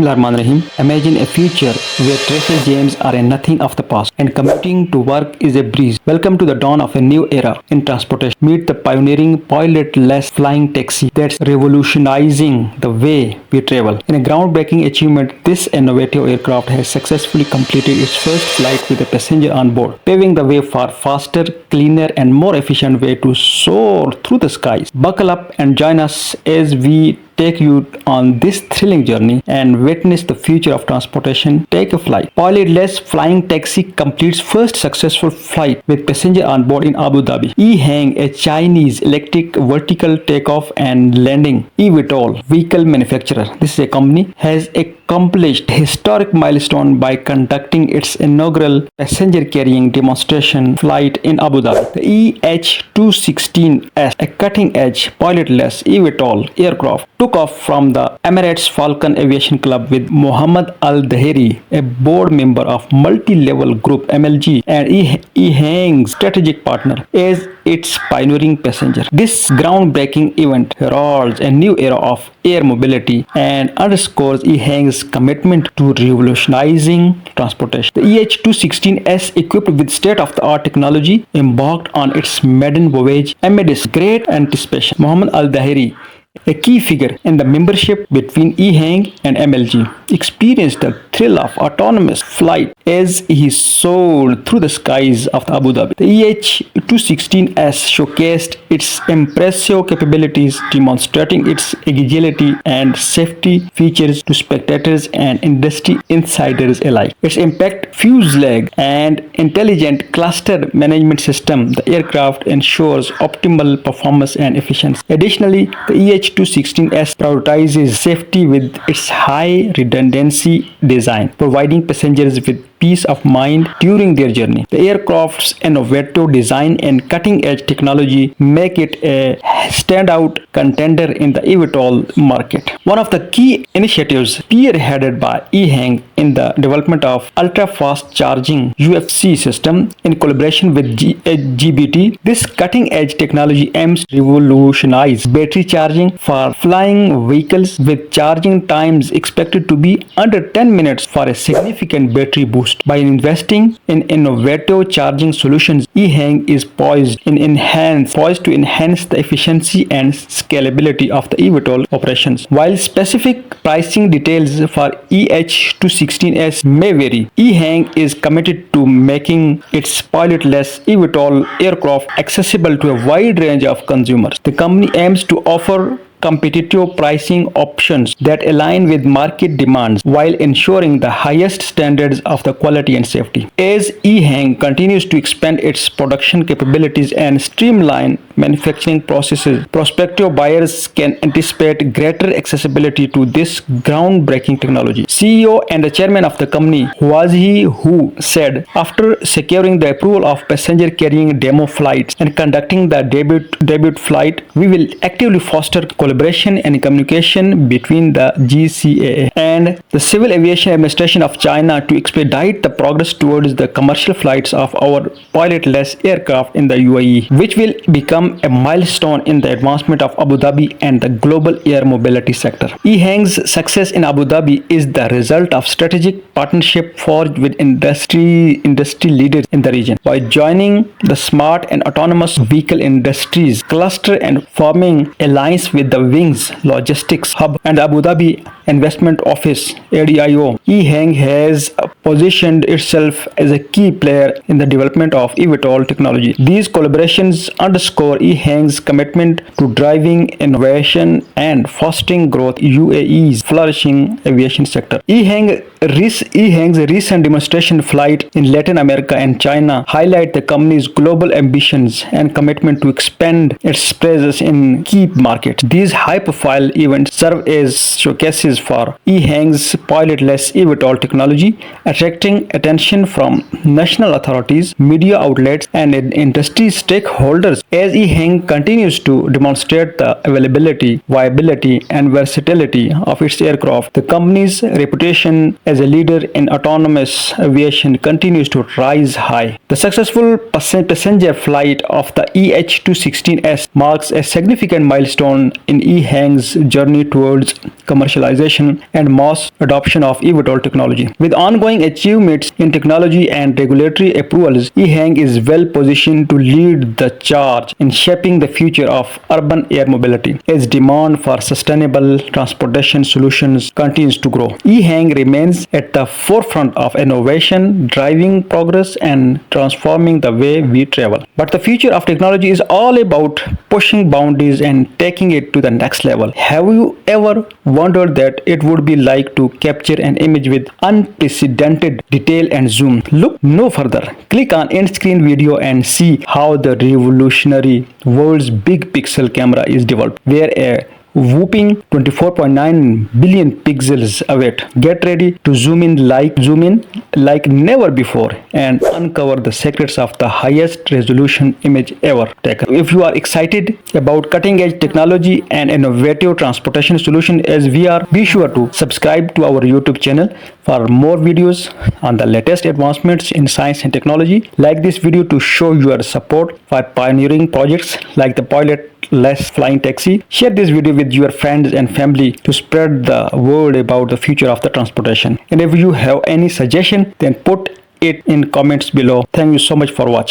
Bismillahirrahmanirrahim. Imagine a future where traffic jams are a nothing of the past and commuting to work is a breeze. Welcome to the dawn of a new era in transportation. Meet the pioneering pilotless flying taxi that's revolutionizing the way we travel. In a groundbreaking achievement, this innovative aircraft has successfully completed its first flight with a passenger on board, paving the way for faster, cleaner, and more efficient way to soar through the skies. Buckle up and join us as we take you on this thrilling journey and witness the future of transportation. Take a flight. Pilotless flying taxi completes first successful flight with passenger on board in Abu Dhabi. EHang, a Chinese electric vertical takeoff and landing eVTOL vehicle manufacturer, this is a company, has accomplished historic milestone by conducting its inaugural passenger carrying demonstration flight in Abu Dhabi. The EH216S, a cutting-edge pilotless eVTOL aircraft, took off from the Emirates Falcons Aviation Club with Mohamed Al Dhaheri, a board member of multi-level group MLG and EHang's strategic partner, as its pioneering passenger. This groundbreaking event heralds a new era of air mobility and underscores EHang's commitment to revolutionizing transportation. The EH216S, equipped with state-of-the-art technology, embarked on its maiden voyage amidst great anticipation. Mohamed Al Dhaheri, a key figure in the membership between EHang and MLG, experienced the thrill of autonomous flight as he soared through the skies of Abu Dhabi. The EH216S showcased its impressive capabilities, demonstrating its agility and safety features to spectators and industry insiders alike. Its impact fuselage and intelligent cluster management system, the aircraft ensures optimal performance and efficiency. Additionally, the EH216S prioritizes safety with its high redundancy design, providing passengers with peace of mind during their journey. The aircraft's innovative design and cutting-edge technology make it a standout contender in the eVTOL market. One of the key initiatives spearheaded by EHang in the development of ultra-fast charging UFC system in collaboration with GBT. This cutting-edge technology aims to revolutionize battery charging for flying vehicles, with charging times expected to be under 10 minutes for a significant battery boost. By investing in innovative charging solutions, EHang is poised to enhance the efficiency and scalability of the eVTOL operations. While specific pricing details for EH216S may vary, EHang is committed to making its pilotless eVTOL aircraft accessible to a wide range of consumers. The company aims to offer competitive pricing options that align with market demands while ensuring the highest standards of the quality and safety. As EHang continues to expand its production capabilities and streamline manufacturing processes, prospective buyers can anticipate greater accessibility to this groundbreaking technology. CEO and the chairman of the company, who said, after securing the approval of passenger carrying demo flights and conducting the debut flight, we will actively foster collaboration and communication between the GCAA and the Civil Aviation Administration of China to expedite the progress towards the commercial flights of our pilotless aircraft in the UAE, which will become a milestone in the advancement of Abu Dhabi and the global air mobility sector. EHang's success in Abu Dhabi is the result of strategic partnership forged with industry leaders in the region. By joining the smart and autonomous vehicle industries cluster and forming alliance with the Wings Logistics Hub and Abu Dhabi Investment Office (ADIO), EHang has positioned itself as a key player in the development of eVTOL technology. These collaborations underscore EHang's commitment to driving innovation and fostering growth in UAE's flourishing aviation sector. EHang's recent demonstration flight in Latin America and China highlight the company's global ambitions and commitment to expand its presence in key markets. These high-profile events serve as showcases for EHang's pilotless eVTOL technology, attracting attention from national authorities, media outlets, and industry stakeholders. As EHang continues to demonstrate the availability, viability, and versatility of its aircraft, the company's reputation as a leader in autonomous aviation continues to rise high. The successful passenger flight of the EH216S marks a significant milestone in EHang's journey towards commercialization. commercialization and mass adoption of eVTOL technology. With ongoing achievements in technology and regulatory approvals, EHang is well positioned to lead the charge in shaping the future of urban air mobility as demand for sustainable transportation solutions continues to grow. EHang remains at the forefront of innovation, driving progress and transforming the way we travel. But the future of technology is all about pushing boundaries and taking it to the next level. Have you ever wondered that it would be like to capture an image with unprecedented detail and zoom? Look no further. Click on end screen video and see how the revolutionary world's big pixel camera is developed, where a whopping 24.9 billion pixels await. Get ready to zoom in like never before and uncover the secrets of the highest resolution image ever taken. If you are excited about cutting edge technology and innovative transportation solution as we are, be sure to subscribe to our YouTube channel for more videos on the latest advancements in science and technology. Like this video to show your support for pioneering projects like the Pilotless flying taxi. Share this video with your friends and family to spread the word about the future of the transportation. And if you have any suggestion, then put it in comments below. Thank you so much for watching.